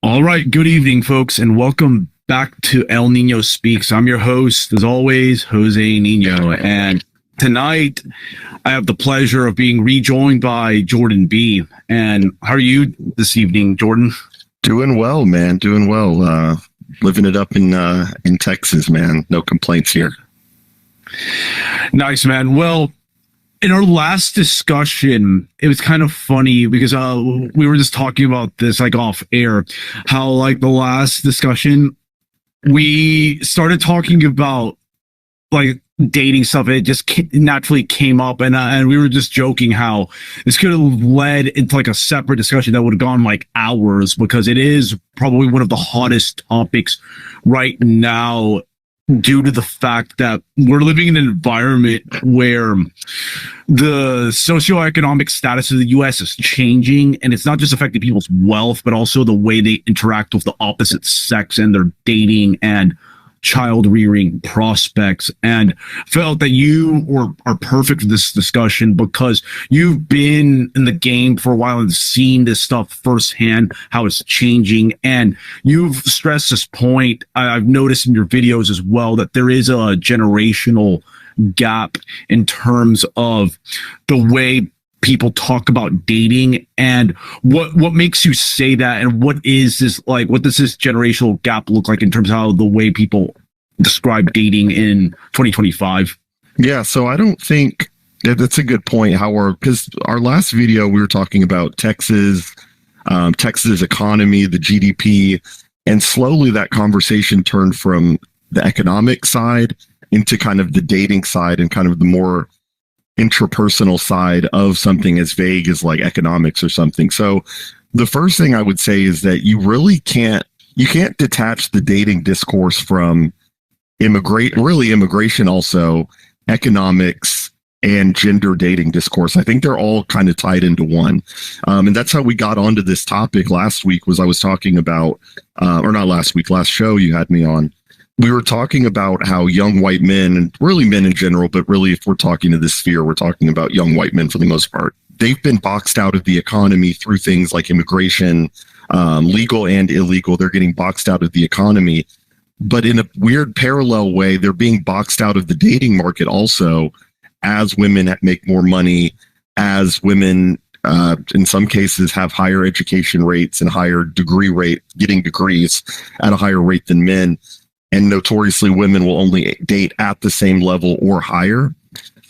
All right, good evening, folks, and welcome back to El Nino Speaks. I'm your host, as always, Jose Nino, and tonight I have the pleasure of being rejoined by Jordan B. And how are you this evening, Jordan? Doing well, man. Doing well. Living it up in Texas, man. No complaints here. Nice, man. Well, in our last discussion, it was kind of funny because we were just talking about this like off air, how like the last discussion we started talking about like dating stuff. It just naturally came up, and we were just joking how this could have led into like a separate discussion that would have gone like hours, because it is probably one of the hottest topics right now, due to the fact that we're living in an environment where the socioeconomic status of the U.S. is changing, and it's not just affecting people's wealth, but also the way they interact with the opposite sex and their dating and child rearing prospects. And felt that you are perfect for this discussion because you've been in the game for a while and seen this stuff firsthand, how it's changing. And you've stressed this point, I've noticed in your videos as well, that there is a generational gap in terms of the way people talk about dating. And what makes you say that, and what is this like, what does this generational gap look like in terms of how the way people describe dating in 2025? Yeah, so I don't think that's a good point. Because our last video we were talking about Texas economy, the GDP, and slowly that conversation turned from the economic side into kind of the dating side and kind of the more intrapersonal side of something as vague as like economics or something. So the first thing I would say is that you can't detach the dating discourse from immigration, also economics and gender dating discourse. I think they're all kind of tied into one. And that's how we got onto this topic last week. Was I was talking about, or not last week, last show you had me on, we were talking about how young white men, and really men in general, but really if we're talking to this sphere, we're talking about young white men for the most part. They've been boxed out of the economy through things like immigration, legal and illegal. They're getting boxed out of the economy. But in a weird parallel way, they're being boxed out of the dating market also, as women make more money, as women, in some cases, have higher education rates and higher degree rate, getting degrees at a higher rate than men. And notoriously, women will only date at the same level or higher.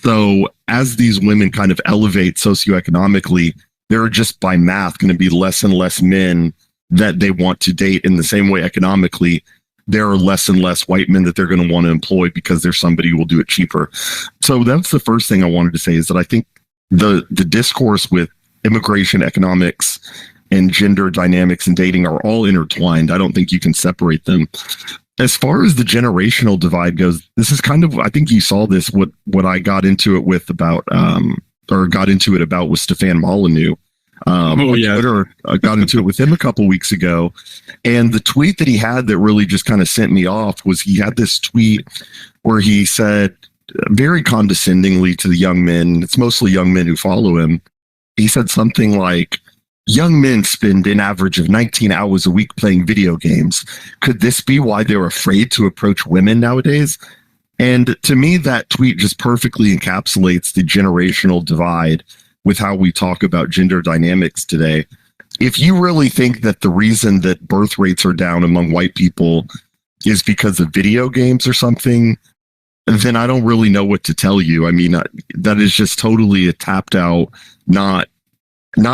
So as these women kind of elevate socioeconomically, there are just by math going to be less and less men that they want to date. In the same way, economically, there are less and less white men that they're going to want to employ because there's somebody who will do it cheaper. So that's the first thing I wanted to say, is that I think the discourse with immigration, economics, and gender dynamics and dating are all intertwined. I don't think you can separate them. As far as the generational divide goes, this is kind of, I think you saw this, what I got into it with about, was Stefan Molyneux. Twitter, I got into it with him a couple weeks ago. And the tweet that he had that really just kind of sent me off was, he had this tweet where he said very condescendingly to the young men, it's mostly young men who follow him. He said something like, "Young men spend an average of 19 hours a week playing video games. Could this be why they're afraid to approach women nowadays?" And to me, that tweet just perfectly encapsulates the generational divide with how we talk about gender dynamics today. If you really think that the reason that birth rates are down among white people is because of video games or something, then I don't really know what to tell you. I mean, that is just totally a tapped out, not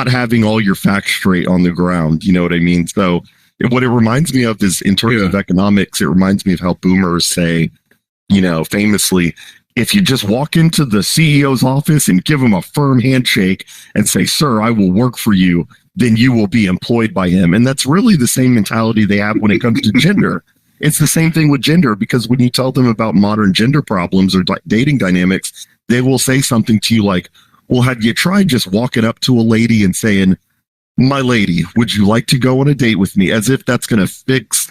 having all your facts straight on the ground. You know what I mean? So what it reminds me of is, in terms of economics, it reminds me of how boomers say, famously, if you just walk into the CEO's office and give him a firm handshake and say, "Sir, I will work for you," then you will be employed by him. And that's really the same mentality they have when it comes to gender. It's the same thing with gender, because when you tell them about modern gender problems or dating dynamics, they will say something to you like, "Well, have you tried just walking up to a lady and saying, 'My lady, would you like to go on a date with me?' As if that's going to fix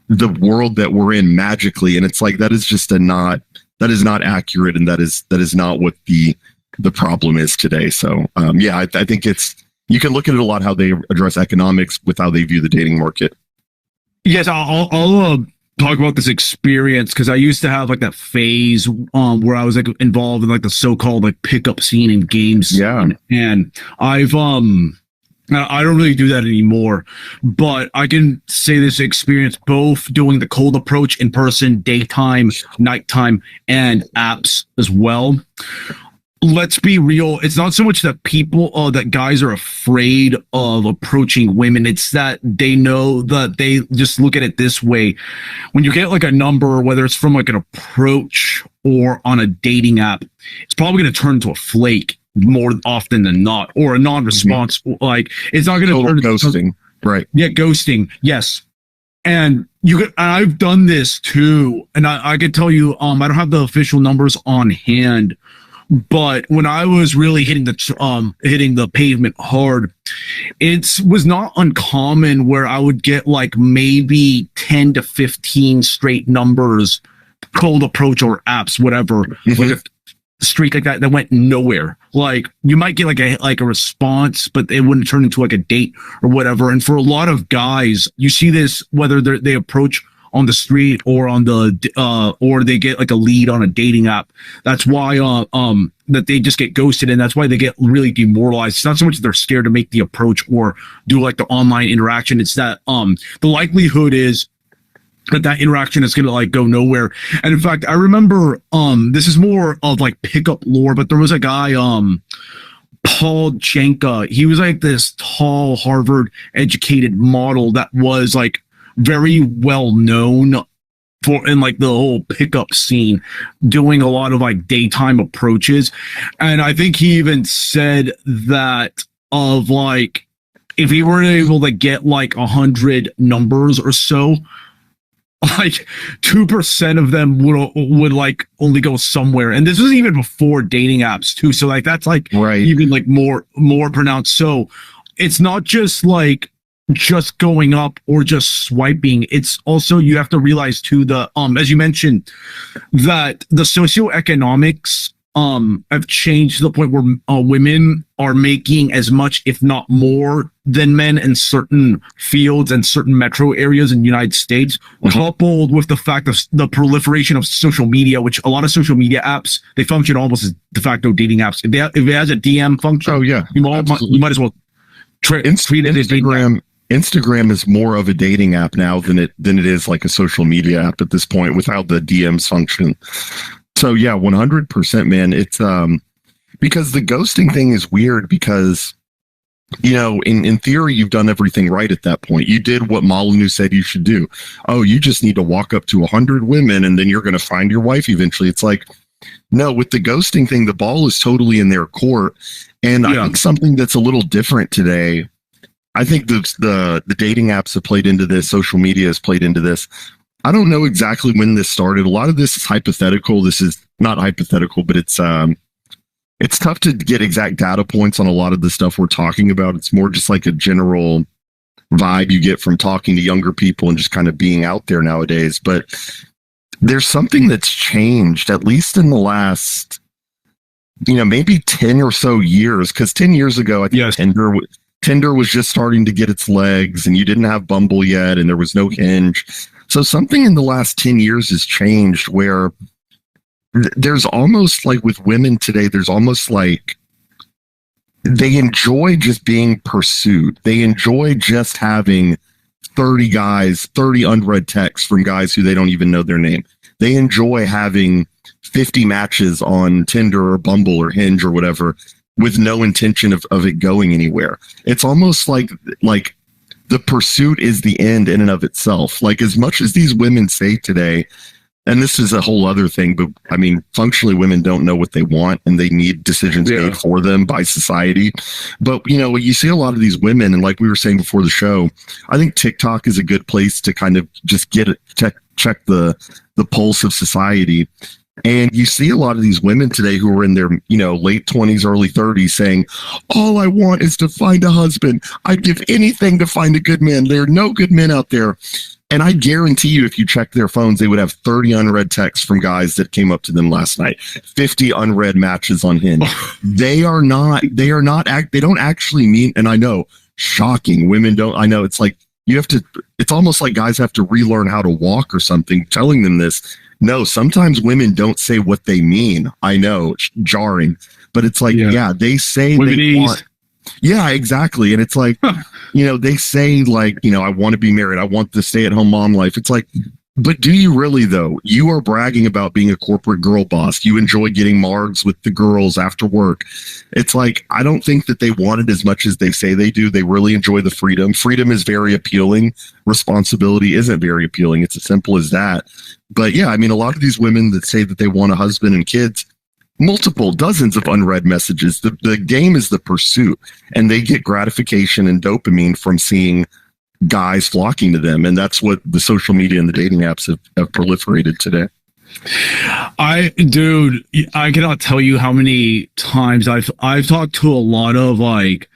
the world that we're in magically." And it's like, that is just that is not accurate, and that is not what the problem is today. So I think you can look at it a lot how they address economics with how they view the dating market. Yes, I'll talk about this experience because I used to have like that phase where I was like involved in like the so-called like pickup scene in games. Yeah. And I've I don't really do that anymore, but I can say this experience both doing the cold approach in person, daytime, nighttime, and apps as well. Let's be real. It's not so much that people, that guys are afraid of approaching women. It's that they know that they just look at it this way. When you get like a number, whether it's from like an approach or on a dating app, it's probably going to turn into a flake more often than not, or a non-response. Like it's not going to turn ghosting. Right. Yeah. Ghosting. Yes. And I've done this too. And I can tell you, I don't have the official numbers on hand, but when I was really hitting the pavement hard, it was not uncommon where I would get like maybe 10 to 15 straight numbers, cold approach or apps, whatever, like a streak like that went nowhere. Like you might get like a response, but it wouldn't turn into like a date or whatever. And for a lot of guys, you see this whether they approach on the street or on the or they get like a lead on a dating app. That's why that they just get ghosted, and that's why they get really demoralized. It's not so much that they're scared to make the approach or do like the online interaction. It's that the likelihood is that interaction is going to like go nowhere. And in fact, I remember this is more of like pickup lore, but there was a guy Paul Jenka. He was like this tall Harvard educated model that was like very well known for in like the whole pickup scene, doing a lot of like daytime approaches. And I think he even said that of like if he were able to get like 100 numbers or so, like 2% of them would like only go somewhere. And this was even before dating apps too. So like that's like even like more pronounced. So it's not just like just going up or just swiping. It's also, you have to realize too, the as you mentioned, that the socioeconomics have changed to the point where women are making as much, if not more, than men in certain fields and certain metro areas in the United States, coupled with the fact of the proliferation of social media, which a lot of social media apps, they function almost as de facto dating apps. If it has a DM function, you might as well treat it as Instagram. Instagram is more of a dating app now than it is like a social media app at this point without the DMs function. So yeah, 100%, man. It's because the ghosting thing is weird because, you know, in theory, you've done everything right at that point. You did what Molyneux said you should do. Oh, you just need to walk up to 100 women and then you're going to find your wife eventually. It's like, no, with the ghosting thing, the ball is totally in their court. And I think something that's a little different today, I think the dating apps have played into this, social media has played into this. I don't know exactly when this started. A lot of this is hypothetical. This is not hypothetical, but it's tough to get exact data points on a lot of the stuff we're talking about. It's more just like a general vibe you get from talking to younger people and just kind of being out there nowadays. But there's something that's changed, at least in the last, you know, maybe 10 or so years. Because 10 years ago, I think Tinder was just starting to get its legs, and you didn't have Bumble yet, and there was no Hinge. So something in the last 10 years has changed where there's almost like with women today, there's almost like they enjoy just being pursued. They enjoy just having 30 guys, 30 unread texts from guys who they don't even know their name. They enjoy having 50 matches on Tinder or Bumble or Hinge or whatever with no intention of it going anywhere. It's almost like the pursuit is the end in and of itself. Like as much as these women say today, and this is a whole other thing, but I mean, functionally women don't know what they want and they need decisions made for them by society. But you know, you see a lot of these women, and like we were saying before the show, I think TikTok is a good place to kind of just check the pulse of society. And you see a lot of these women today who are in their, you know, late 20s, early 30s saying, all I want is to find a husband. I'd give anything to find a good man. There are no good men out there. And I guarantee you, if you check their phones, they would have 30 unread texts from guys that came up to them last night, 50 unread matches on Hinge. They don't actually mean, and I know, shocking, women don't, I know it's like, it's almost like guys have to relearn how to walk or something, telling them this. No, sometimes women don't say what they mean. I know, it's jarring, but it's like, yeah, they say they want. Yeah, exactly. And it's like, they say like, I want to be married. I want the stay-at-home mom life. It's like, but do you really though? You are bragging about being a corporate girl boss. You enjoy getting margs with the girls after work. It's like, I don't think that they want it as much as they say they do. They really enjoy the freedom. Freedom is very appealing. Responsibility isn't very appealing. It's as simple as that. But yeah, I mean, a lot of these women that say that they want a husband and kids, multiple dozens of unread messages. The game is the pursuit, and they get gratification and dopamine from seeing guys flocking to them. And that's what the social media and the dating apps have proliferated today. I cannot tell you how many times I've talked to a lot of like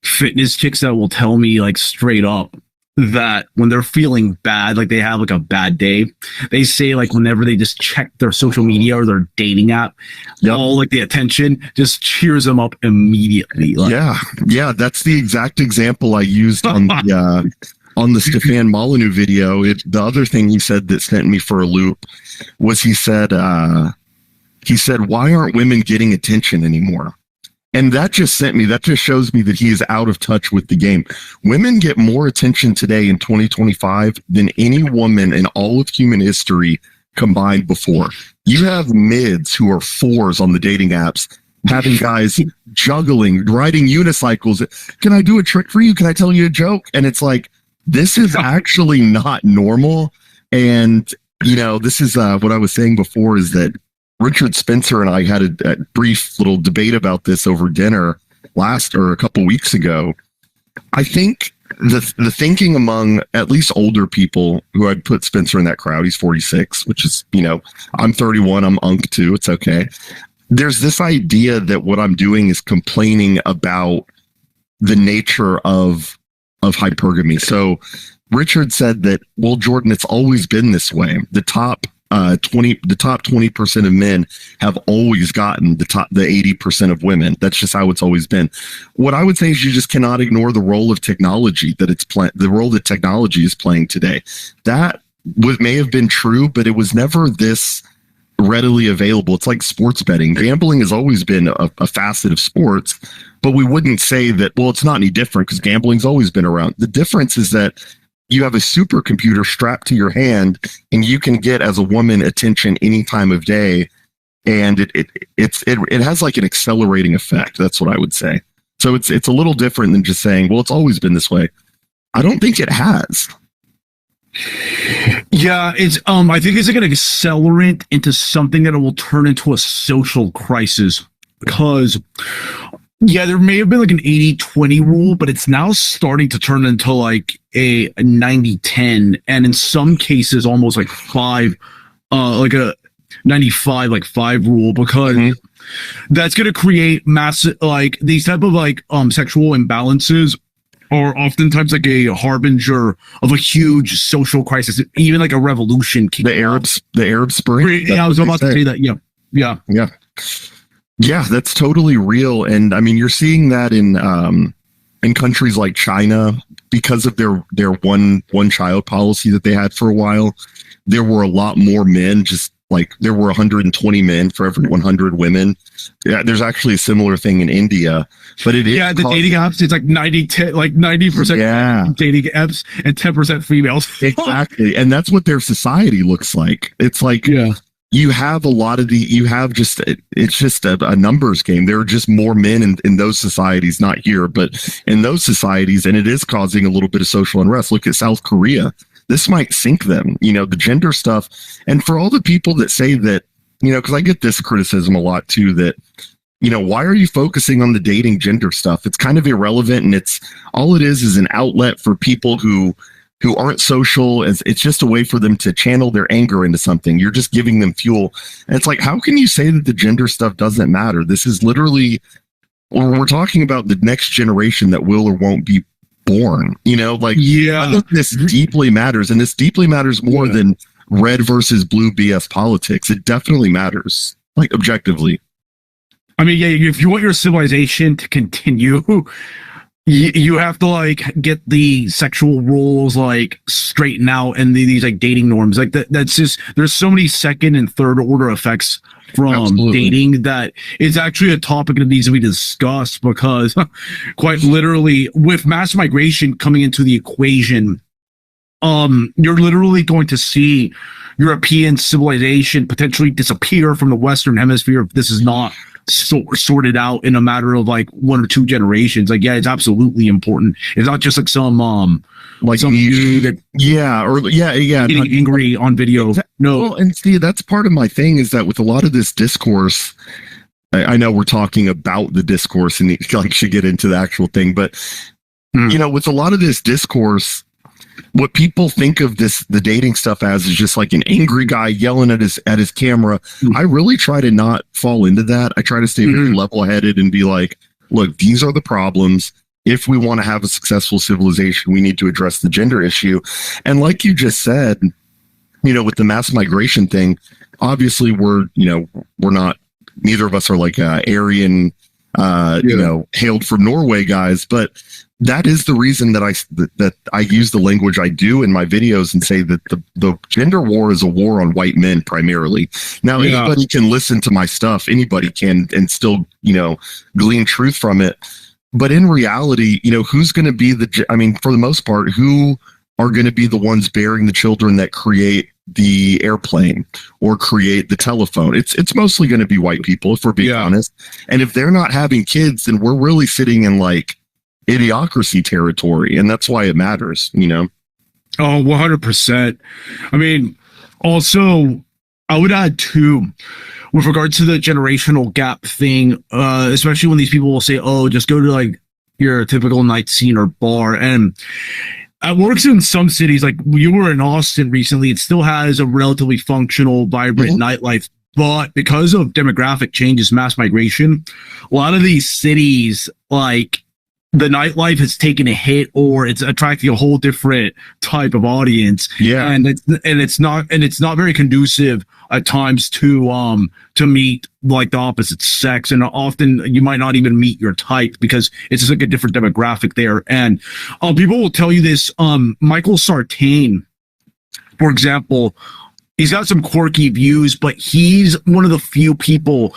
fitness chicks that will tell me like straight up that when they're feeling bad, like they have like a bad day, they say like whenever they just check their social media or their dating app, all like the attention just cheers them up immediately. Like, yeah, that's the exact example I used on the Stefan Molyneux video. The other thing he said that sent me for a loop was he said, why aren't women getting attention anymore? And that just shows me that he is out of touch with the game. Women get more attention today in 2025 than any woman in all of human history combined before. You have mids who are fours on the dating apps, having guys juggling, riding unicycles. Can I do a trick for you? Can I tell you a joke? And it's like, this is actually not normal. And, this is what I was saying before, is that Richard Spencer and I had a brief little debate about this over dinner a couple weeks ago. I think the thinking among at least older people, who I'd put Spencer in that crowd, he's 46, which is, I'm 31, I'm unk too, it's okay. There's this idea that what I'm doing is complaining about the nature of hypergamy. So Richard said that, well, Jordan, it's always been this way. The top 20% of men have always gotten the 80% of women. That's just how it's always been. What I would say is you just cannot ignore the role of technology the role that technology is playing today. That may have been true, but it was never this readily available. It's like sports betting. Gambling has always been a facet of sports, but we wouldn't say that, well, it's not any different because gambling's always been around. The difference is that you have a supercomputer strapped to your hand, and you can get, as a woman, attention any time of day, and it has like an accelerating effect. That's what I would say. So it's a little different than just saying, well, it's always been this way. I don't think it has. Yeah, it's I think it's like an accelerant into something that will turn into a social crisis, because there may have been like an 80-20 rule, but it's now starting to turn into like a 90-10, and in some cases almost like like a 95 like 5 rule, because that's going to create massive, like these type of like sexual imbalances are oftentimes like a harbinger of a huge social crisis, even like a revolution. The Arab Spring. Yeah, I was about to say that. Yeah, that's totally real. And I mean, you're seeing that in countries like China, because of their one child policy that they had for a while. There were a lot more men, just like there were 120 men for every 100 women. Yeah, there's actually a similar thing in India, but the dating apps, it's like 90% dating apps and 10% females. Exactly. And that's what their society looks like. It's like, you have a lot of it's just a numbers game. There are just more men in those societies, not here, but in those societies, and it is causing a little bit of social unrest. Look at South Korea. This might sink them, the gender stuff. And for all the people that say that, because I get this criticism a lot too, that, why are you focusing on the dating gender stuff? It's kind of irrelevant, and it's all it is an outlet for people who aren't social. It's just a way for them to channel their anger into something. You're just giving them fuel. And it's like, how can you say that the gender stuff doesn't matter? This is literally, we're talking about the next generation that will or won't be born. I think this deeply matters, and this deeply matters more than red versus blue BS politics. It definitely matters, like objectively. I mean, if you want your civilization to continue, you have to like get the sexual roles like straightened out and these like dating norms like that's just there's so many second and third order effects from Absolutely. dating that it's actually a topic that needs to be discussed because quite literally with mass migration coming into the equation, you're literally going to see European civilization potentially disappear from the Western Hemisphere if this is not sorted out in a matter of like 1 or 2 generations. Like, yeah, it's absolutely important. It's not just like some Like some dude that getting angry on video. No, Well, and see, that's part of my thing is that with a lot of this discourse, I know we're talking about the discourse and like should get into the actual thing, but you know, with a lot of this discourse, what people think of the dating stuff as is just like an angry guy yelling at his camera. I really try to not fall into that. I try to stay very level-headed and be like, look, these are the problems. If we want to have a successful civilization, we need to address the gender issue. And like you just said, you know, with the mass migration thing, obviously we're not, neither of us are like Aryan, you know, hailed from Norway guys, but that is the reason that I use the language I do in my videos and say that the gender war is a war on white men primarily. Now, anybody can listen to my stuff, anybody can, and still, you know, glean truth from it. But in reality, you know, who's going to be I mean, for the most part, who are going to be the ones bearing the children that create the airplane or create the telephone? It's mostly going to be white people, if we're being honest. And if they're not having kids, then we're really sitting in like idiocracy territory, and that's why it matters, you know. 100%. I mean, also I would add too, with regards to the generational gap thing, especially when these people will say, oh, just go to like your typical night scene or bar. And it works in some cities, like you were in Austin recently, it still has a relatively functional, vibrant nightlife. But because of demographic changes, mass migration, a lot of these cities, like the nightlife has taken a hit, or it's attracting a whole different type of audience. Yeah, and it's not very conducive at times to meet like the opposite sex, and often you might not even meet your type because it's just like a different demographic there. And people will tell you this. Michael Sartain, for example, he's got some quirky views, but he's one of the few people,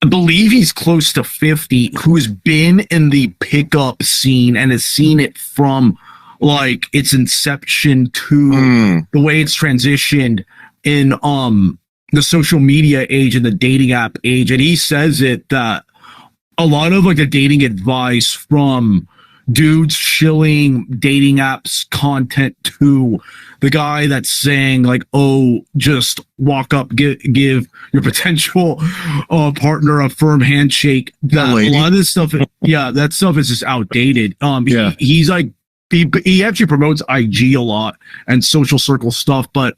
I believe he's close to 50, who's been in the pickup scene and has seen it from like its inception to the way it's transitioned in the social media age and the dating app age. And he says it that a lot of like the dating advice from dudes shilling dating apps content to the guy that's saying like, oh, just walk up, give your potential partner a firm handshake. That a lot of this stuff, that stuff is just outdated. He's like, he actually promotes IG a lot and social circle stuff, but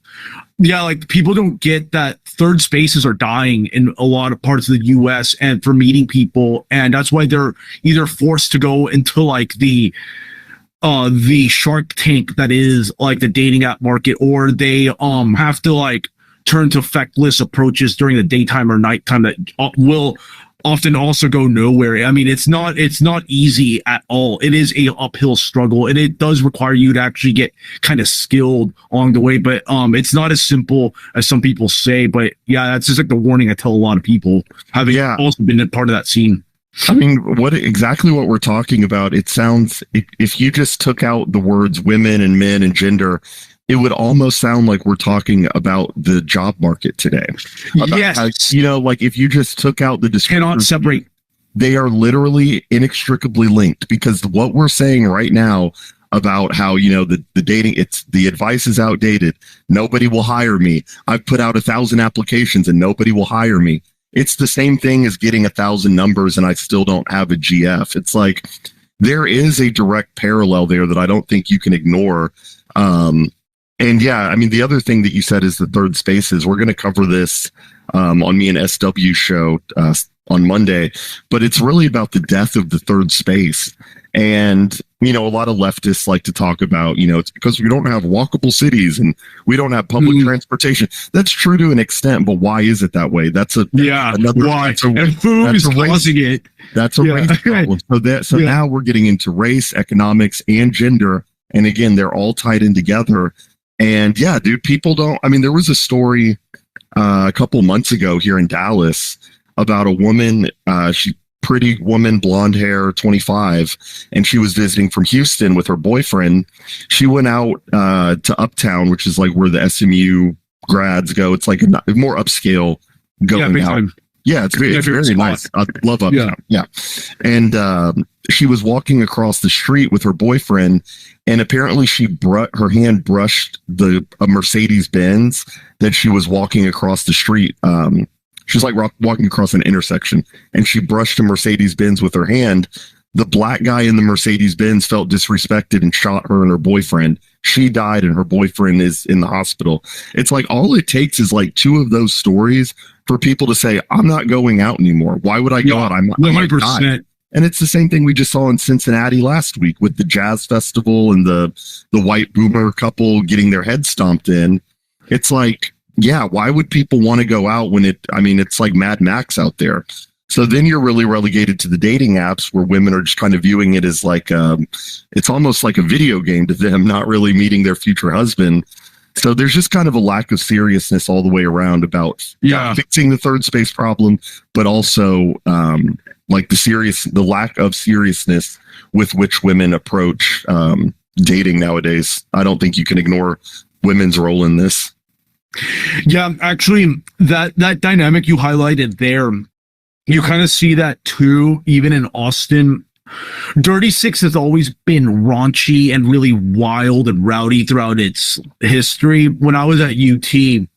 yeah, like people don't get that third spaces are dying in a lot of parts of the US and for meeting people, and that's why they're either forced to go into like the Shark Tank that is like the dating app market, or they have to like turn to feckless approaches during the daytime or nighttime that will often also go nowhere. I mean, it's not easy at all. It is a uphill struggle, and it does require you to actually get kind of skilled along the way. But it's not as simple as some people say. But yeah, that's just like the warning I tell a lot of people, having also been a part of that scene. I mean, exactly what we're talking about. It sounds, if you just took out the words women and men and gender, it would almost sound like we're talking about the job market today. Yes. You know, like if you just took out the descriptors, cannot separate. They are literally inextricably linked, because what we're saying right now about how, you know, the dating, the advice is outdated. Nobody will hire me. I've put out 1,000 applications and nobody will hire me. It's the same thing as getting 1,000 numbers and I still don't have a GF. It's like, there is a direct parallel there that I don't think you can ignore. And yeah, I mean, the other thing that you said is the third spaces. We're going to cover this on me and SW show on Monday, but it's really about the death of the third space. And, you know, a lot of leftists like to talk about, you know, it's because we don't have walkable cities and we don't have public transportation. That's true to an extent, but why is it that way? That's another why? And who is causing it? That's a race problem. So now we're getting into race, economics, and gender. And again, they're all tied in together. And yeah, dude, people don't. I mean, there was a story a couple months ago here in Dallas about a woman. Pretty woman, blonde hair, 25, and she was visiting from Houston with her boyfriend. She went out to Uptown, which is like where the SMU grads go. It's like a more upscale going out. Yeah, it's very nice. I love Uptown. Yeah. And she was walking across the street with her boyfriend, and apparently her hand brushed a Mercedes Benz that she was walking across the street. She was like walking across an intersection, and she brushed a Mercedes Benz with her hand. The black guy in the Mercedes Benz felt disrespected and shot her and her boyfriend. She died, and her boyfriend is in the hospital. It's like all it takes is like two of those stories for people to say, I'm not going out anymore. Why would I go out? I'm 100%. And it's the same thing we just saw in Cincinnati last week with the jazz festival and the white boomer couple getting their head stomped in. It's like, yeah, why would people want to go out when it's like Mad Max out there? So then you're really relegated to the dating apps where women are just kind of viewing it as like, it's almost like a video game to them, not really meeting their future husband. So there's just kind of a lack of seriousness all the way around about fixing the third space problem, but also like the lack of seriousness with which women approach dating nowadays. I don't think you can ignore women's role in this. Yeah, actually, that dynamic you highlighted there, you kind of see that too, even in Austin. Dirty Six has always been raunchy and really wild and rowdy throughout its history. When I was at UT,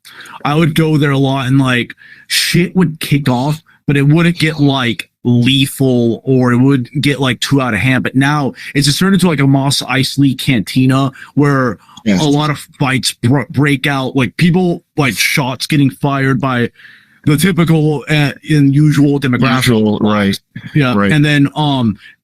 I would go there a lot, and like shit would kick off, but it wouldn't get like lethal or it would get like too out of hand. But now it's just turned into like a Moss Eisley cantina where a lot of fights break out, like people, like shots getting fired by the typical and usual demographic. Right. Yeah. Right. And then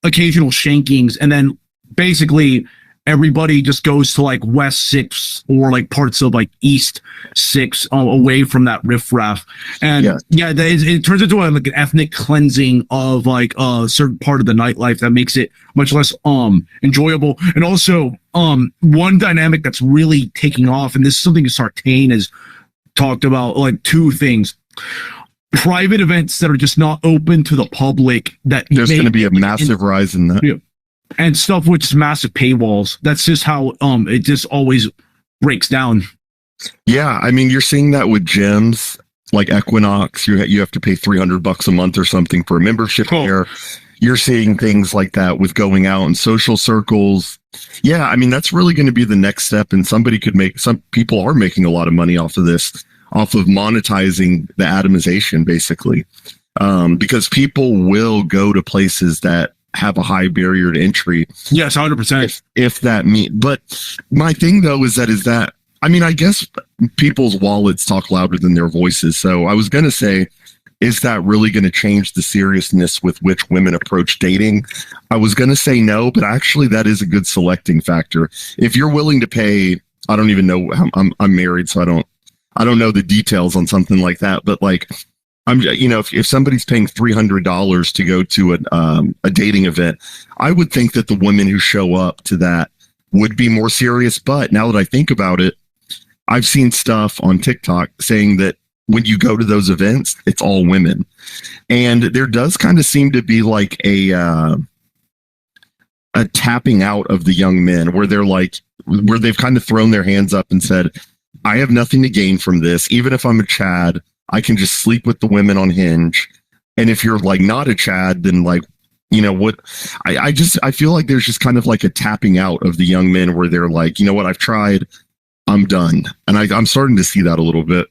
occasional shankings, and then basically everybody just goes to like West 6 or like parts of like East 6 away from that riffraff. And it turns into like an ethnic cleansing of like a certain part of the nightlife that makes it much less enjoyable. And also one dynamic that's really taking off, and this is something Sartain has talked about, like two things. Private events that are just not open to the public, that there's going to be a massive rise in that. Yeah. And stuff with massive paywalls. That's just how it just always breaks down. Yeah, I mean, you're seeing that with gyms like Equinox. You have to pay $300 a month or something for a membership there. You're seeing things like that with going out in social circles. Yeah, I mean, that's really going to be the next step, and some people are making a lot of money off of this, off of monetizing the atomization, basically, because people will go to places that have a high barrier to entry. Yes, 100%. If that means, but my thing though is that I mean, I guess people's wallets talk louder than their voices. So I was going to say, is that really going to change the seriousness with which women approach dating? I was going to say no, but actually that is a good selecting factor. If you're willing to pay, I don't even know, I'm married, so I don't know the details on something like that, but like, if somebody's paying $300 to go to a dating event, I would think that the women who show up to that would be more serious. But now that I think about it, I've seen stuff on TikTok saying that when you go to those events, it's all women. And there does kind of seem to be like a tapping out of the young men where they've kind of thrown their hands up and said, I have nothing to gain from this. Even if I'm a Chad, I can just sleep with the women on Hinge. And if you're like not a Chad, then like, you know what, I feel like there's just kind of like a tapping out of the young men where they're like, you know what, I've tried, I'm done. And I'm starting to see that a little bit.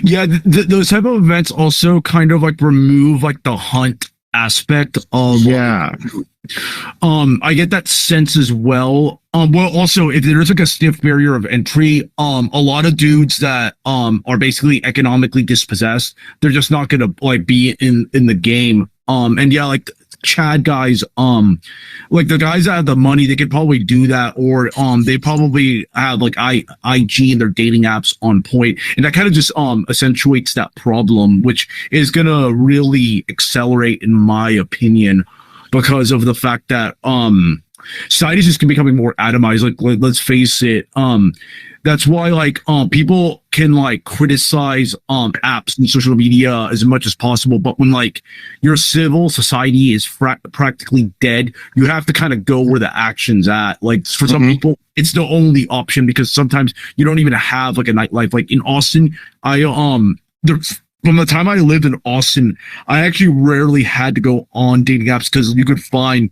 Yeah, those type of events also kind of like remove like the hunt aspect of Yeah. I get that sense as well. Well, also, if there's like a stiff barrier of entry, a lot of dudes that are basically economically dispossessed, they're just not gonna like be in the game. And yeah, like Chad guys, like the guys that have the money, they could probably do that, or they probably have like IG and their dating apps on point, and that kind of just accentuates that problem, which is gonna really accelerate, in my opinion, because of the fact that society is just becoming more atomized. Like let's face it, that's why like people can like criticize apps and social media as much as possible, but when like your civil society is practically dead, you have to kind of go where the action's at. Like for some people, it's the only option, because sometimes you don't even have like a nightlife. Like in Austin, I from the time I lived in Austin, I actually rarely had to go on dating apps because you could find,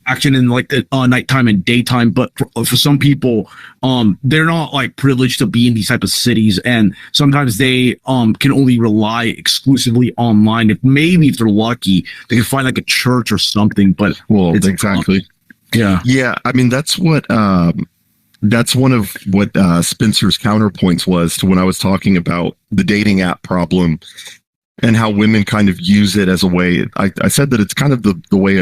action in like the nighttime and daytime. But for some people, they're not like privileged to be in these type of cities, and sometimes they can only rely exclusively online. If they're lucky, they can find like a church or something. But exactly. Yeah. I mean, that's one of what Spencer's counterpoints was to when I was talking about the dating app problem and how women kind of use it as a way. I said that it's kind of the way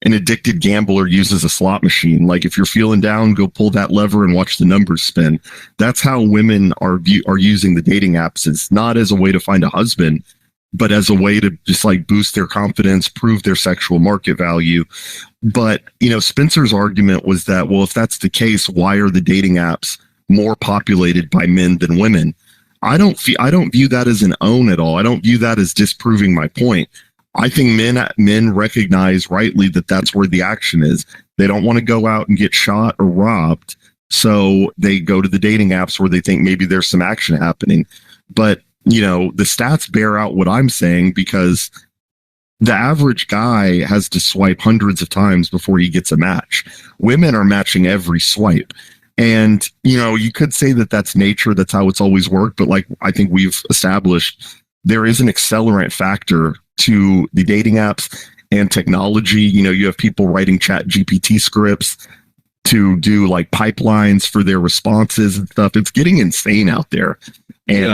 an addicted gambler uses a slot machine. Like if you're feeling down, go pull that lever and watch the numbers spin. That's how women are using the dating apps. It's not as a way to find a husband, but as a way to just like boost their confidence, prove their sexual market value. But, Spencer's argument was that, well, if that's the case, why are the dating apps more populated by men than women? I don't view that as an own at all. I don't view that as disproving my point. I think men recognize rightly that that's where the action is. They don't want to go out and get shot or robbed, so they go to the dating apps where they think maybe there's some action happening. But the stats bear out what I'm saying, because the average guy has to swipe hundreds of times before he gets a match. Women are matching every swipe. And, you could say that that's nature. That's how it's always worked. But like I think we've established, there is an accelerant factor to the dating apps and technology. You have people writing chat GPT scripts to do like pipelines for their responses and stuff. It's getting insane out there. And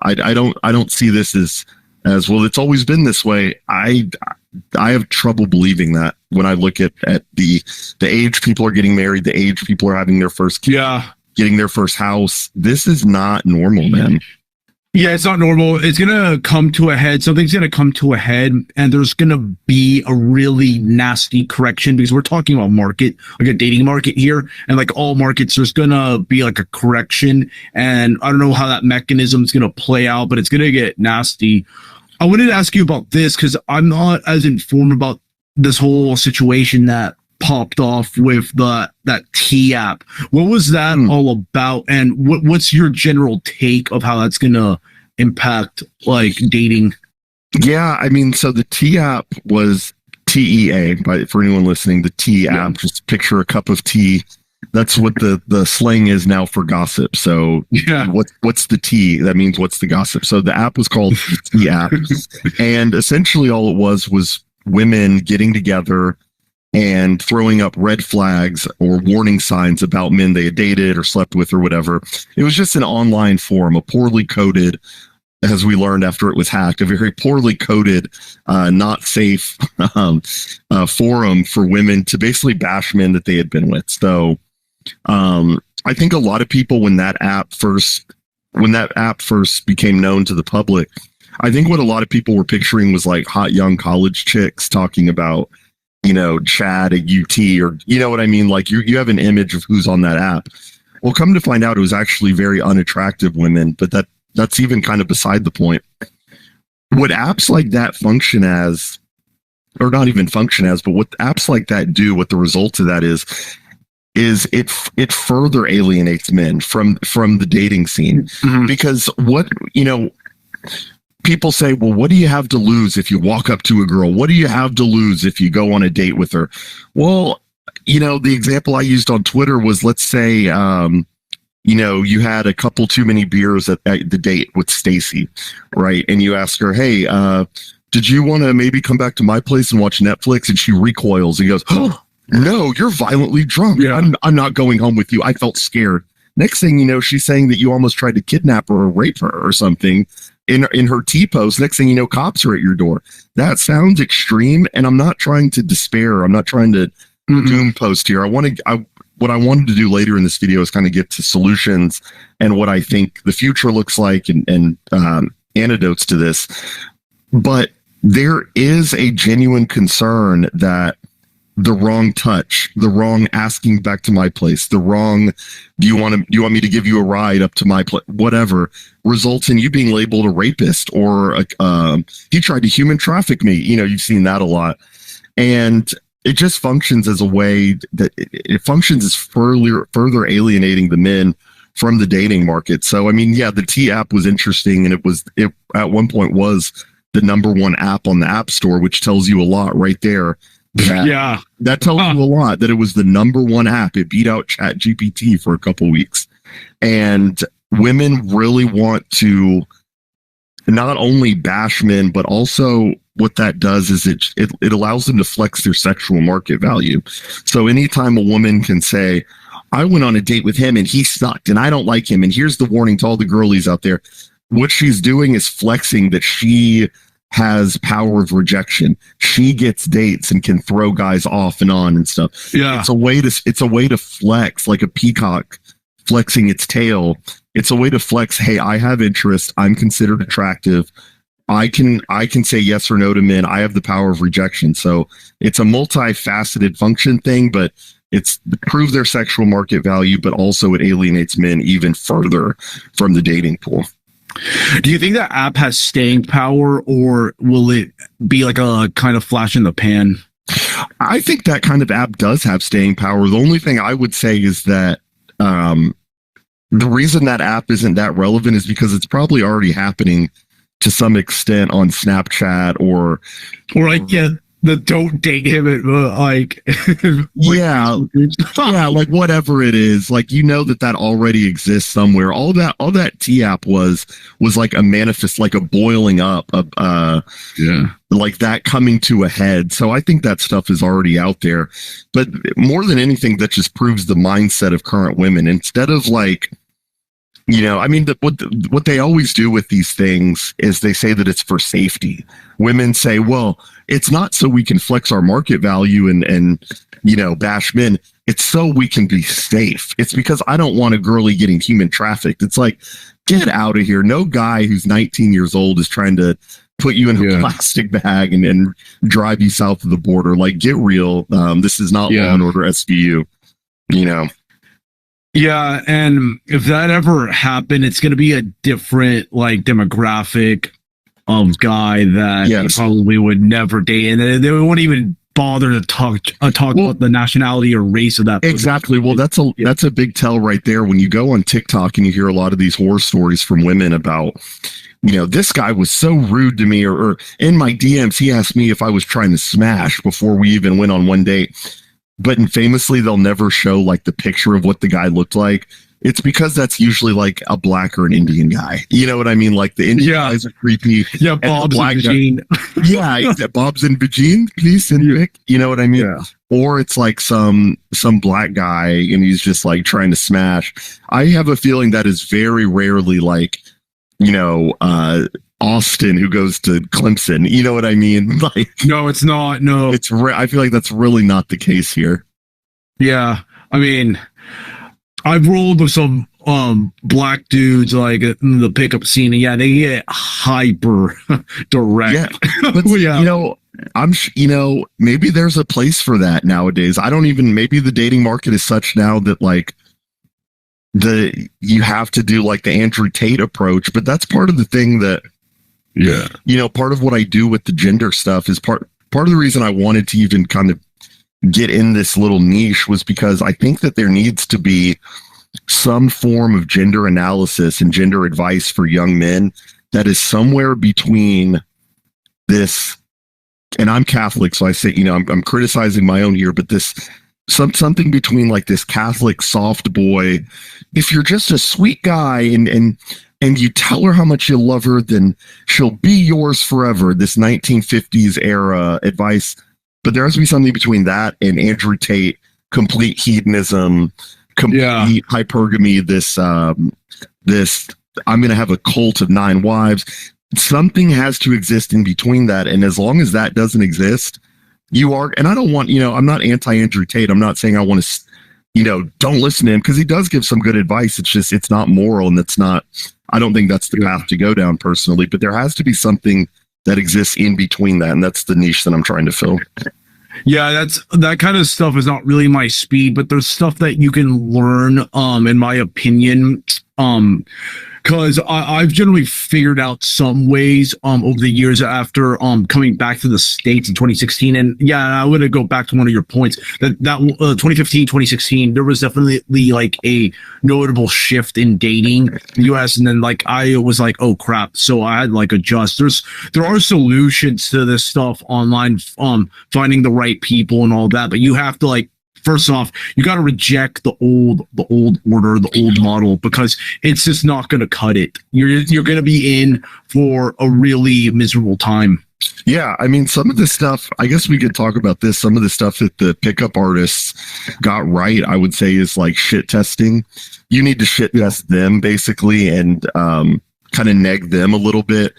I don't see this as well. It's always been this way. I have trouble believing that when I look at the age people are getting married, the age people are having their first kid, getting their first house. This is not normal, man. Yeah, it's not normal. It's going to come to a head. Something's going to come to a head, and there's going to be a really nasty correction, because we're talking about market, like a dating market here. And like all markets, there's going to be like a correction. And I don't know how that mechanism is going to play out, but it's going to get nasty. I wanted to ask you about this because I'm not as informed about this whole situation that popped off with that T app. What was that all about, and what's your general take of how that's gonna impact like dating? Yeah, I mean, so the T app was TEA, for anyone listening. The T app, just picture a cup of tea. That's what the slang is now for gossip. So what's the tea? That means what's the gossip. So the app was called the T app, and essentially all it was women getting together and throwing up red flags or warning signs about men they had dated or slept with or whatever. It was just an online forum, a poorly coded, as we learned after it was hacked, a very poorly coded, not safe forum for women to basically bash men that they had been with. So I think a lot of people, when that app first became known to the public, I think what a lot of people were picturing was like hot young college chicks talking about, Chad at UT, or you know what I mean? Like you have an image of who's on that app. Well, come to find out, it was actually very unattractive women, but that's even kind of beside the point. What apps like that function as, or not even function as, but what apps like that do, what the result of that is it further alienates men from the dating scene. Because people say, well, what do you have to lose if you walk up to a girl? What do you have to lose if you go on a date with her? Well, the example I used on Twitter was, let's say, you had a couple too many beers at the date with Stacy, right? And you ask her, hey, did you want to maybe come back to my place and watch Netflix? And she recoils and goes, oh, no, you're violently drunk. Yeah. I'm not going home with you. I felt scared. Next thing you know, she's saying that you almost tried to kidnap her or rape her or something in her T-post. Next thing you know, cops are at your door. That sounds extreme, and I'm not trying to despair. I'm not trying to doom post here. What I wanted to do later in this video is kind of get to solutions and what I think the future looks like and antidotes to this. But there is a genuine concern that the wrong touch, the wrong asking back to my place, the wrong, do you want me to give you a ride up to my place, whatever, results in you being labeled a rapist or he tried to human traffic me. You know, you've seen that a lot. And it just functions as a way that it functions as further alienating the men from the dating market. So, I mean, yeah, the T app was interesting, and it at one point was the #1 app on the App Store, which tells you a lot right there. That tells you a lot that it was the #1 app. It beat out ChatGPT for a couple weeks. And women really want to not only bash men, but also what that does is it allows them to flex their sexual market value. So anytime a woman can say, I went on a date with him and he sucked and I don't like him, and here's the warning to all the girlies out there, what she's doing is flexing that she has power of rejection. She gets dates and can throw guys off and on and stuff. Yeah. It's a way to flex, like a peacock flexing its tail. It's a way to flex, hey, I have interest, I'm considered attractive. I can say yes or no to men. I have the power of rejection. So it's a multifaceted function thing, but it's to prove their sexual market value, but also it alienates men even further from the dating pool. Do you think that app has staying power, or will it be like a kind of flash in the pan? I think that kind of app does have staying power. The only thing I would say is that the reason that app isn't that relevant is because it's probably already happening to some extent on Snapchat or like the don't date him at like like whatever it is, like, you know, that already exists somewhere. All that T app was like a manifest, like a boiling up of like that coming to a head. So I think that stuff is already out there, but more than anything, that just proves the mindset of current women. Instead of like, you know, I mean, what they always do with these things is they say that it's for safety. Women say, well, it's not so we can flex our market value and you know, bash men. It's so we can be safe. It's because I don't want a girlie getting human trafficked. It's like, get out of here. No guy who's 19 years old is trying to put you in a plastic bag and drive you south of the border. Like, get real. This is not Law and Order SVU, you know. Yeah, and if that ever happened, it's going to be a different like demographic of guy that probably would never date, and they won't even bother to talk about the nationality or race of that person. Exactly. Well, that's a big tell right there. When you go on TikTok and you hear a lot of these horror stories from women about, you know, this guy was so rude to me, or in my DMs he asked me if I was trying to smash before we even went on one date. But famously, they'll never show like the picture of what the guy looked like. It's because that's usually like a black or an Indian guy. You know what I mean? Like the Indian guys are creepy. Yeah, Bob's and Vagine. Bob's and Vagine, please send pic. You know what I mean? Yeah. Or it's like some black guy and he's just like trying to smash. I have a feeling that is very rarely like, you know, Austin who goes to Clemson. You know what I mean? Like, no, it's not. No, it's I feel like that's really not the case here. Yeah, I mean, I've rolled with some black dudes like in the pickup scene, and they get hyper direct. Yeah, but you know, you know, maybe there's a place for that nowadays. Maybe the dating market is such now that like you have to do like the Andrew Tate approach, but that's part of the thing that. Yeah. You know, part of what I do with the gender stuff is part of the reason I wanted to even kind of get in this little niche was because I think that there needs to be some form of gender analysis and gender advice for young men that is somewhere between this, and I'm Catholic, so I say, you know, I'm criticizing my own here, but this something between like this Catholic soft boy. If you're just a sweet guy and you tell her how much you love her, then she'll be yours forever. This 1950s era advice. But there has to be something between that and Andrew Tate, complete hedonism, complete hypergamy, this I'm going to have a cult of 9 wives. Something has to exist in between that. And as long as that doesn't exist, you are, and I don't want, I'm not anti Andrew Tate. I'm not saying I want to, don't listen to him because he does give some good advice. It's just, it's not moral, and I don't think that's the path to go down personally, but there has to be something that exists in between that. And that's the niche that I'm trying to fill. Yeah, that kind of stuff is not really my speed, but there's stuff that you can learn, in my opinion, because I've generally figured out some ways over the years after coming back to the States in 2016. And yeah, I want to go back to one of your points that 2015, 2016, there was definitely like a notable shift in dating in the US. And then like I was like, oh crap. So I had like adjust. There are solutions to this stuff online, finding the right people and all that, but you have to like, first off, you got to reject the old order, the old model, because it's just not going to cut it. You're going to be in for a really miserable time. Yeah, I mean, some of the stuff, I guess we could talk about this. Some of the stuff that the pickup artists got right, I would say, is like shit testing. You need to shit test them basically, and kind of neg them a little bit.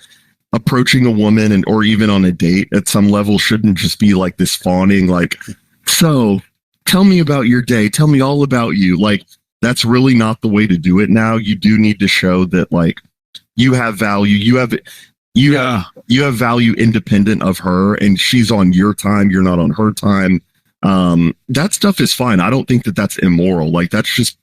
Approaching a woman or even on a date at some level shouldn't just be like this fawning, like, so tell me about your day. Tell me all about you. Like, that's really not the way to do it now. You do need to show that, like, you have value. You have value independent of her, and she's on your time. You're not on her time. That stuff is fine. I don't think that that's immoral. Like, that's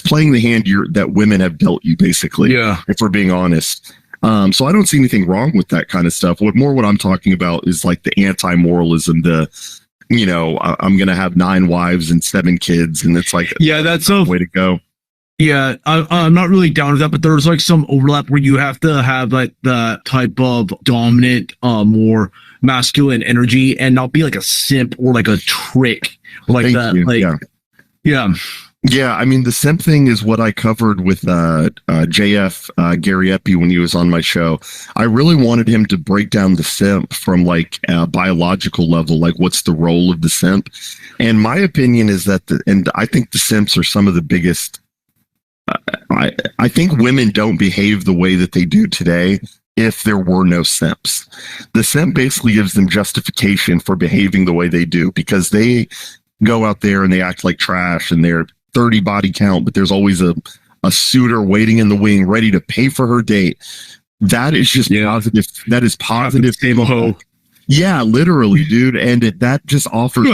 playing the hand that women have dealt you, basically. Yeah. If we're being honest. So I don't see anything wrong with that kind of stuff. What I'm talking about is like the anti-moralism, I'm going to have 9 wives and 7 kids. And it's like, yeah, that's a way to go. Yeah, I'm not really down with that, but there's like some overlap where you have to have like the type of dominant, more masculine energy and not be like a simp or like a trick like Thank that. you. Like, yeah. Yeah, I mean, the simp thing is what I covered with JF Gary Epi when he was on my show. I really wanted him to break down the simp from like a biological level, like what's the role of the simp. And my opinion is that, and I think the simps are some of the biggest. I think women don't behave the way that they do today if there were no simps. The simp basically gives them justification for behaving the way they do because they go out there and they act like trash and they're 30 body count, but there's always a suitor waiting in the wing ready to pay for her date. That is just positive. That is positive. Yeah, literally, dude. And that just offers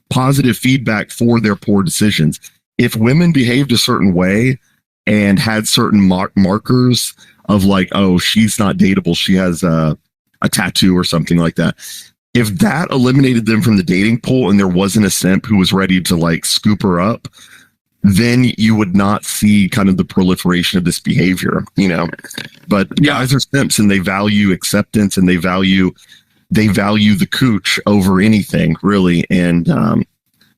positive feedback for their poor decisions. If women behaved a certain way and had certain markers of like, oh, she's not dateable, she has a tattoo or something like that. If that eliminated them from the dating pool and there wasn't a simp who was ready to like scoop her up, then you would not see kind of the proliferation of this behavior, But guys are simps and they value acceptance and they value the cooch over anything, really. And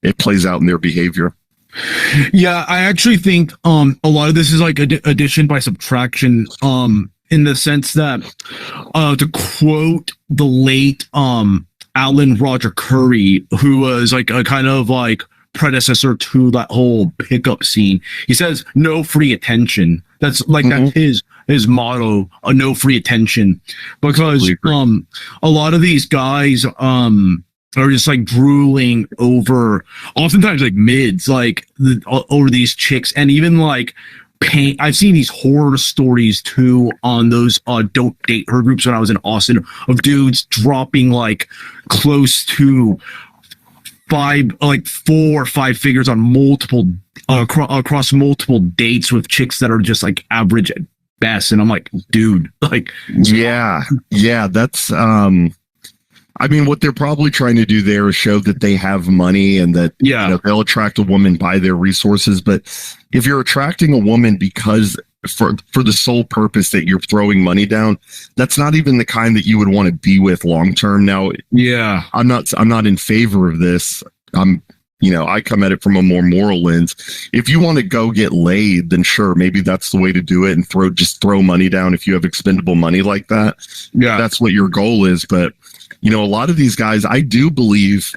it plays out in their behavior. Yeah, I actually think a lot of this is like addition by subtraction, in the sense that to quote the late Alan Roger Curry, who was like a kind of like predecessor to that whole pickup scene, he says no free attention. That's like that's his motto, no free attention, because a lot of these guys are just like drooling over oftentimes like mids, like over these chicks, and even like pain. I've seen these horror stories too on those don't date her groups when I was in Austin, of dudes dropping like close to 4 or 5 figures on multiple across multiple dates with chicks that are just like average at best. And I'm like, dude, like, yeah, that's I mean, what they're probably trying to do there is show that they have money and that they'll attract a woman by their resources. But if you're attracting a woman because for the sole purpose that you're throwing money down, that's not even the kind that you would want to be with long term. Now, I'm not in favor of this. I'm I come at it from a more moral lens. If you want to go get laid, then sure, maybe that's the way to do it, and throw money down if you have expendable money like that. Yeah. That's what your goal is. But, a lot of these guys, I do believe,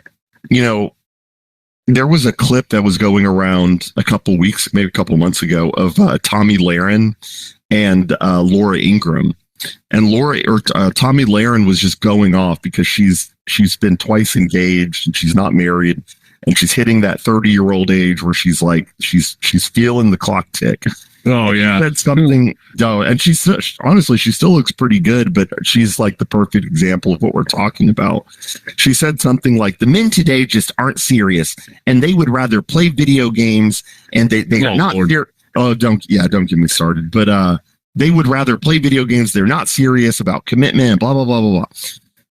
there was a clip that was going around a couple months ago of Tommy Lahren and Laura Ingraham. And Tommy Lahren was just going off because she's been twice engaged and she's not married. And she's hitting that 30-year-old age where she's feeling the clock tick. Oh yeah, that's something. No, and honestly, she still looks pretty good, but she's like the perfect example of what we're talking about. She said something like, "The men today just aren't serious, and they would rather play video games, and they are not here." Oh, don't get me started. But they would rather play video games. They're not serious about commitment. Blah blah blah blah blah.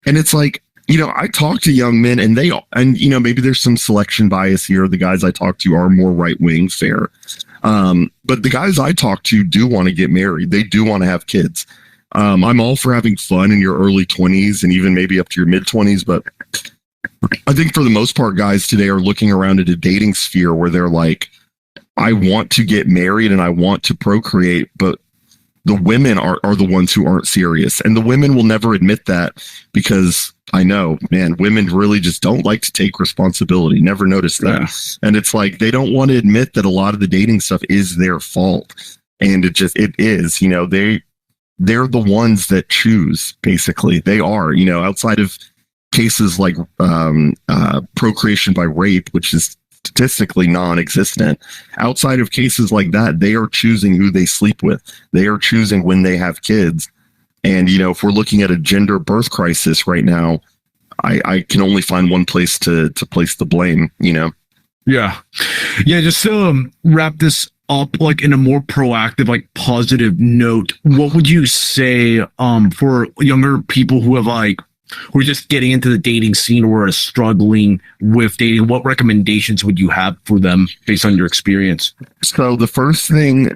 And it's like, I talk to young men and maybe there's some selection bias here. The guys I talk to are more right wing, fair. But the guys I talk to do want to get married. They do want to have kids. I'm all for having fun in your early 20s and even maybe up to your mid 20s. But I think for the most part, guys today are looking around at a dating sphere where they're like, I want to get married and I want to procreate, but the women are the ones who aren't serious. And the women will never admit that because I know, man, women really just don't like to take responsibility. Never noticed that. Yeah. And it's like, they don't want to admit that a lot of the dating stuff is their fault. And it is, they're the ones that choose, basically. They are, outside of cases like procreation by rape, which is statistically non-existent. Outside of cases like that, they are choosing who they sleep with. They are choosing when they have kids. And, if we're looking at a gender birth crisis right now, I can only find one place to place the blame, Yeah. Just to wrap this up, like in a more proactive, like positive note, what would you say for younger people who are just getting into the dating scene or are struggling with dating? What recommendations would you have for them based on your experience? So the first thing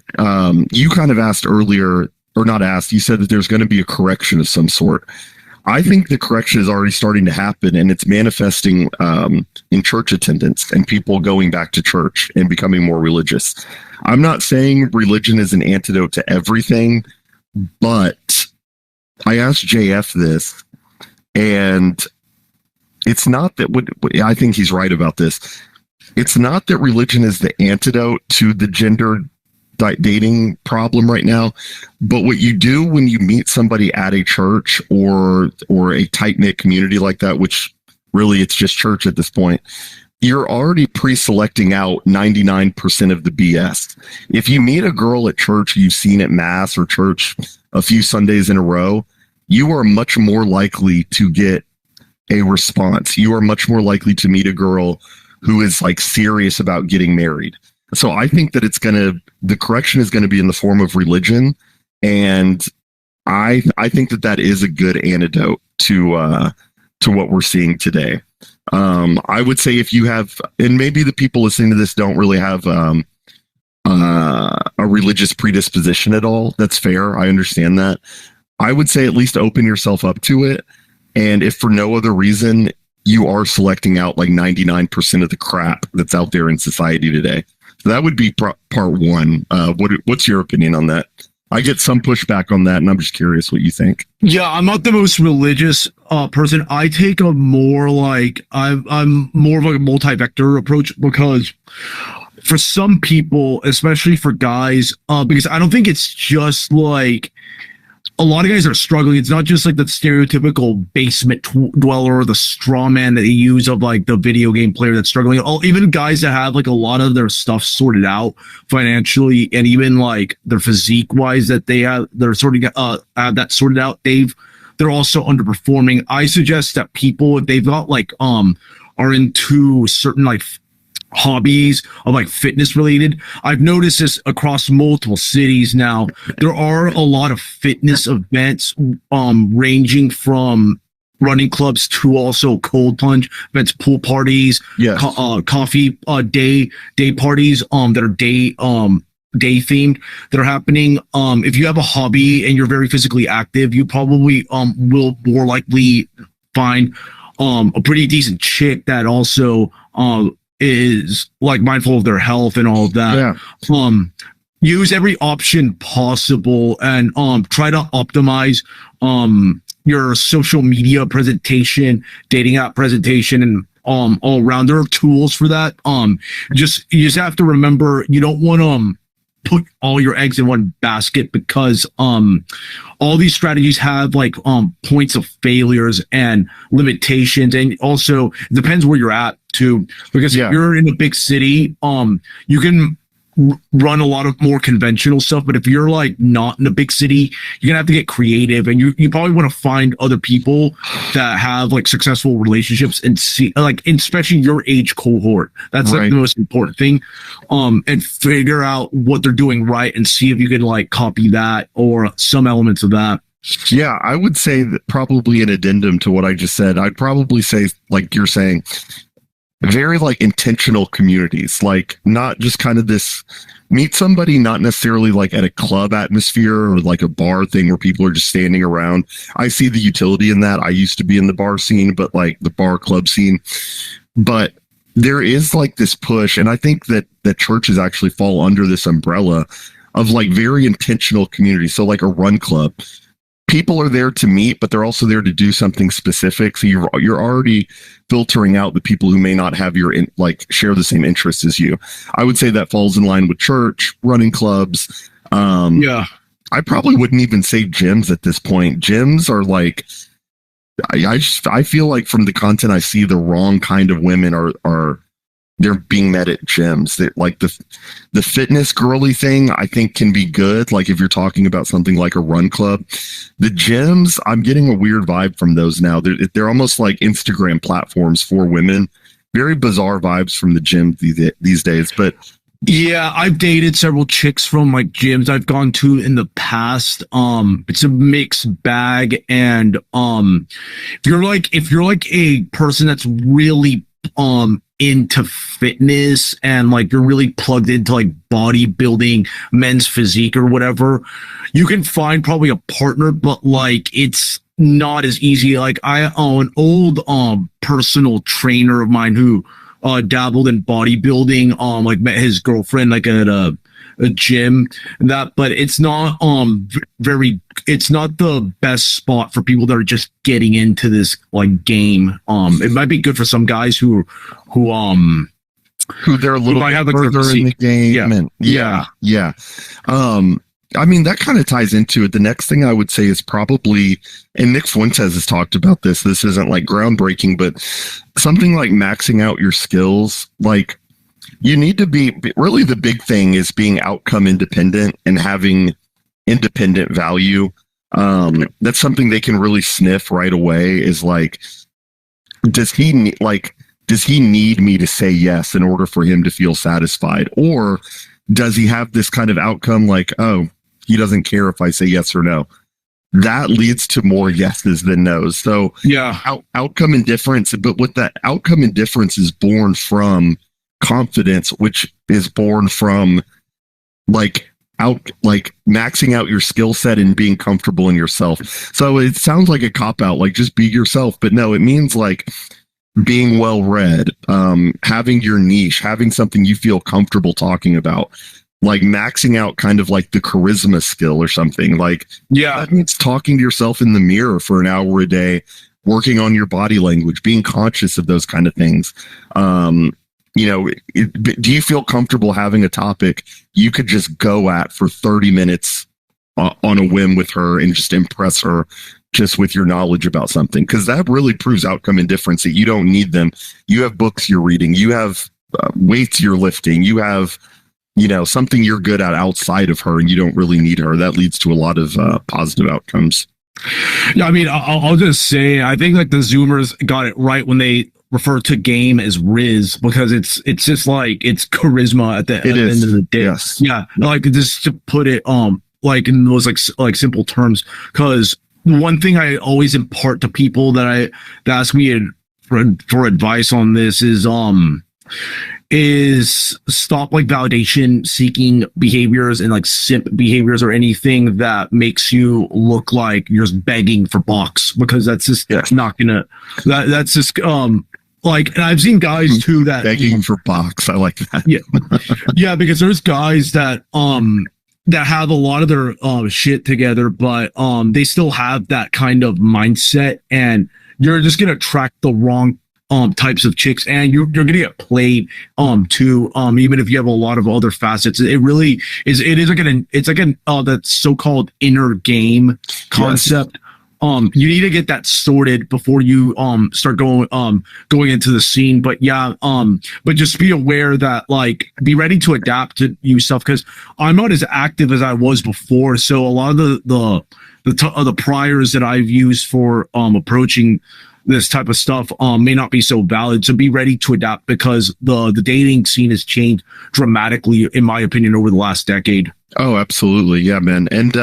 you kind of asked earlier, or not asked, you said that there's going to be a correction of some sort. I think the correction is already starting to happen, and it's manifesting in church attendance and people going back to church and becoming more religious. I'm not saying religion is an antidote to everything, but I asked JF this, and it's not that I think he's right about this. It's not that religion is the antidote to the gender dating problem right now, but what you do when you meet somebody at a church or a tight-knit community like that, which really it's just church at this point, you're already pre-selecting out 99% of the BS. If you meet a girl at church you've seen at mass or church a few Sundays in a row, you are much more likely to get a response. You are much more likely to meet a girl who is serious about getting married. So I think that the correction is going to be in the form of religion. And I think that is a good antidote to what we're seeing today. I would say if you have, and maybe the people listening to this don't really have a religious predisposition at all. That's fair. I understand that. I would say at least open yourself up to it. And if for no other reason, you are selecting out 99% of the crap that's out there in society today. So that would be part one. What's your opinion on that? I get some pushback on that, and I'm just curious what you think. Yeah, I'm not the most religious person. I take a more I'm more of a multi-vector approach, because for some people, especially for guys, because I don't think it's just a lot of guys are struggling. It's not just the stereotypical basement dweller or the straw man that they use of the video game player that's struggling. Even guys that have a lot of their stuff sorted out financially, and even their physique wise that they're have that sorted out. They're also underperforming. I suggest that people, if they've got are into certain hobbies of fitness related. I've noticed this across multiple cities now. There are a lot of fitness events, ranging from running clubs to also cold plunge events, pool parties, yes. Coffee day parties that are day themed that are happening. If you have a hobby and you're very physically active, you probably will more likely find a pretty decent chick that also is like mindful of their health and all of that. Use every option possible and try to optimize your social media presentation, dating app presentation, and all around. There are tools for that. You just have to remember you don't want to put all your eggs in one basket, because all these strategies have like points of failures and limitations, and also it depends where you're at too, because if you're in a big city, you can run a lot of more conventional stuff, but if you're like not in a big city, you're gonna have to get creative, and you probably want to find other people that have like successful relationships and see, like, especially your age cohort. That's like the most important thing, and figure out what they're doing right and see if you can like copy that or some elements of that. Yeah, I would say that probably an addendum to what I just said. I'd probably say, like you're saying, very like intentional communities, like not just kind of this meet somebody, not necessarily like at a club atmosphere or like a bar thing where people are just standing around. I see the utility in that. I used to be in the bar scene, but like the bar club scene, but there is like this push. And I think that churches actually fall under this umbrella of like very intentional communities. So like a run club, people are there to meet, but they're also there to do something specific. So you're already filtering out the people who may not have like share the same interests as you. I would say that falls in line with church, running clubs. I probably wouldn't even say gyms at this point. Gyms are like, I feel like from the content I see, the wrong kind of women are they're being met at gyms. That like the fitness girly thing, I think can be good. Like if you're talking about something like a run club, the gyms, I'm getting a weird vibe from those now. They're almost like Instagram platforms for women. Very bizarre vibes from the gym these days. But yeah, I've dated several chicks from like gyms I've gone to in the past. It's a mixed bag, and if you're like a person that's really into fitness and like you're really plugged into like bodybuilding, men's physique or whatever, you can find probably a partner, but like it's not as easy. Like I own an old personal trainer of mine who dabbled in bodybuilding, like met his girlfriend like at a gym and that, but it's not it's not the best spot for people that are just getting into this like game. It might be good for some guys who they're a little bit have, like, further in the game. I mean, that kind of ties into it. The next thing I would say is probably, and Nick Fuentes has talked about this. This isn't like groundbreaking, but something like maxing out your skills. Like you need to be, really the big thing is being outcome independent and having independent value. That's something they can really sniff right away, is like, does he need me to say yes in order for him to feel satisfied? Or does he have this kind of outcome like, oh, he doesn't care if I say yes or no? That leads to more yeses than nos. So yeah, outcome indifference, but what that outcome indifference is born from confidence, which is born from like maxing out your skill set and being comfortable in yourself. So it sounds like a cop out, like just be yourself, but no, it means like being well read, having your niche, having something you feel comfortable talking about, like maxing out kind of like the charisma skill or something. Like, yeah, that means talking to yourself in the mirror for an hour a day, working on your body language, being conscious of those kind of things. You know, do you feel comfortable having a topic you could just go at for 30 minutes on a whim with her and just impress her just with your knowledge about something? Because that really proves outcome indifference, that you don't need them. You have books you're reading, you have weights you're lifting, you have, you know, something you're good at outside of her, and you don't really need her. That leads to a lot of positive outcomes. Yeah, I mean, I'll just say, I think like the Zoomers got it right when they refer to game as Riz, because it's just like it's charisma at the end of the day. Yes. Yeah, like just to put it like in those like simple terms, because one thing I always impart to people that ask me for advice on this is stop like validation seeking behaviors and like simp behaviors or anything that makes you look like you're begging for bucks, because that's just not gonna, that's just like, and I've seen guys too that begging for box. I like that. Yeah, because there's guys that that have a lot of their shit together, but they still have that kind of mindset, and you're just gonna attract the wrong types of chicks, and you're gonna get played too, even if you have a lot of other facets. It really is. It is like an that so-called inner game concept. You need to get that sorted before you start going into the scene. But yeah, but just be aware that, like, be ready to adapt to new stuff, because I'm not as active as I was before. So a lot of the priors that I've used for approaching this type of stuff may not be so valid. So be ready to adapt, because the dating scene has changed dramatically, in my opinion, over the last decade. Oh, absolutely. Yeah, man. And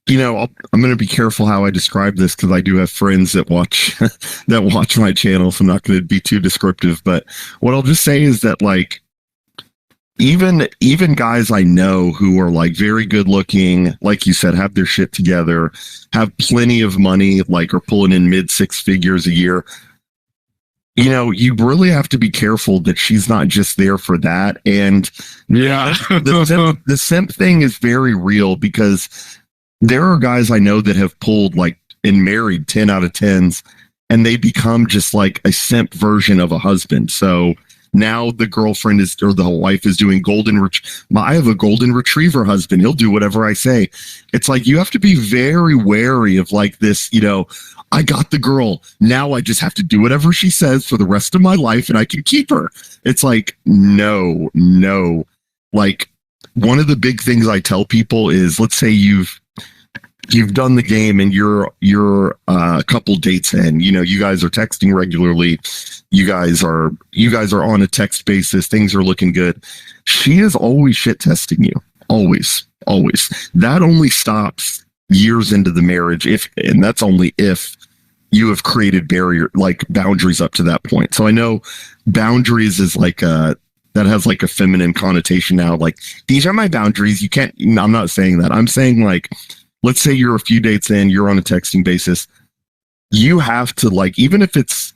you know, I'm going to be careful how I describe this, because I do have friends that watch that watch my channel, so I'm not going to be too descriptive. But what I'll just say is that, like, even guys I know who are like very good looking, like you said, have their shit together, have plenty of money, like are pulling in mid six figures a year. You know, you really have to be careful that she's not just there for that. And Yeah, the simp thing is very real, because there are guys I know that have pulled like and married 10 out of 10s, and they become just like a simp version of a husband. So now the girlfriend is, or the wife is doing I have a golden retriever husband. He'll do whatever I say. It's like, you have to be very wary of like this, you know, I got the girl. Now I just have to do whatever she says for the rest of my life and I can keep her. It's like, no. Like, one of the big things I tell people is, let's say you've done the game and you're a couple dates in, you know, you guys are texting regularly. You guys are on a text basis. Things are looking good. She is always shit testing you. Always. That only stops years into the marriage, and that's only if you have created boundaries up to that point. So I know boundaries is like that has like a feminine connotation now. Like, these are my boundaries. You can't, I'm not saying that. I'm saying, like, let's say you're a few dates in, you're on a texting basis. You have to, like, even if it's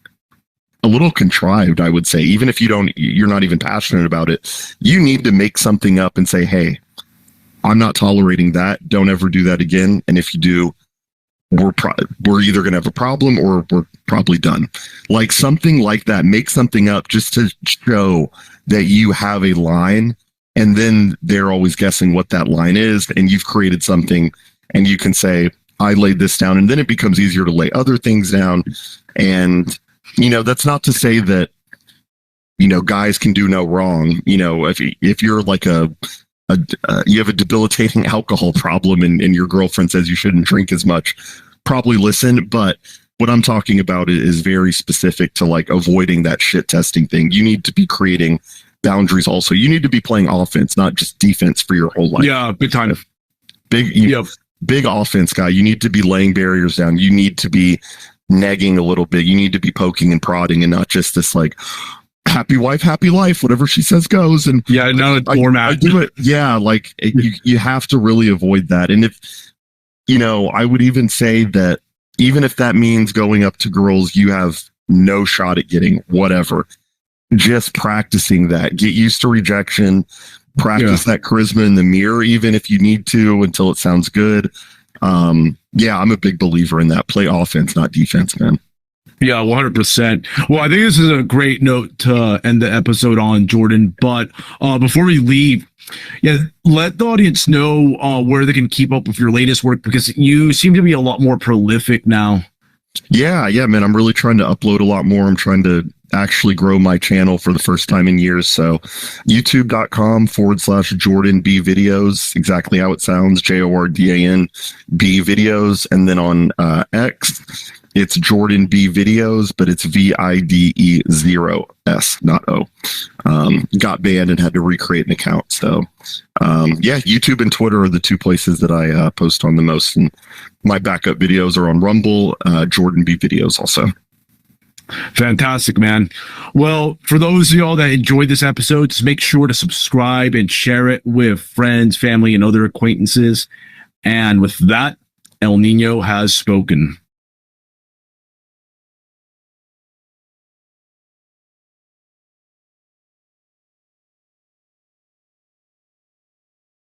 a little contrived, I would say, even if you're not even passionate about it, you need to make something up and say, hey, I'm not tolerating that. Don't ever do that again. And if you do, we're either going to have a problem or we're probably done. Like, something like that. Make something up just to show that you have a line, and then they're always guessing what that line is, and you've created something, and you can say, I laid this down, and then it becomes easier to lay other things down. And, you know, that's not to say that, you know, guys can do no wrong. You know, if you're like you have a debilitating alcohol problem, and your girlfriend says you shouldn't drink as much, probably listen. But what I'm talking about is very specific to, like, avoiding that shit testing thing. You need to be creating boundaries also. You need to be playing offense, not just defense for your whole life. Yeah, big time. Big offense guy. You need to be laying barriers down. You need to be negging a little bit. You need to be poking and prodding, and not just this, like, happy wife, happy life, whatever she says goes. And yeah, no, format. I do it. Yeah, like, you have to really avoid that. And if, you know, I would even say that even if that means going up to girls you have no shot at getting, whatever, just practicing that. Get used to rejection. Practice that charisma in the mirror, even if you need to, until it sounds good. Yeah, I'm a big believer in that. Play offense, not defense, man. Yeah, 100%. Well, I think this is a great note to end the episode on, Jordan. But before we leave, yeah, let the audience know where they can keep up with your latest work, because you seem to be a lot more prolific now. Yeah, man. I'm really trying to upload a lot more. I'm trying to actually grow my channel for the first time in years. So youtube.com/Jordan B videos, exactly how it sounds, JORDAN B videos. And then on X, it's Jordan B videos, but it's VIDE0S, not O. Got banned and had to recreate an account. So yeah, YouTube and Twitter are the two places that I post on the most. And my backup videos are on Rumble, Jordan B videos also. Fantastic, man. Well, for those of y'all that enjoyed this episode, just make sure to subscribe and share it with friends, family, and other acquaintances. And with that, El Nino has spoken.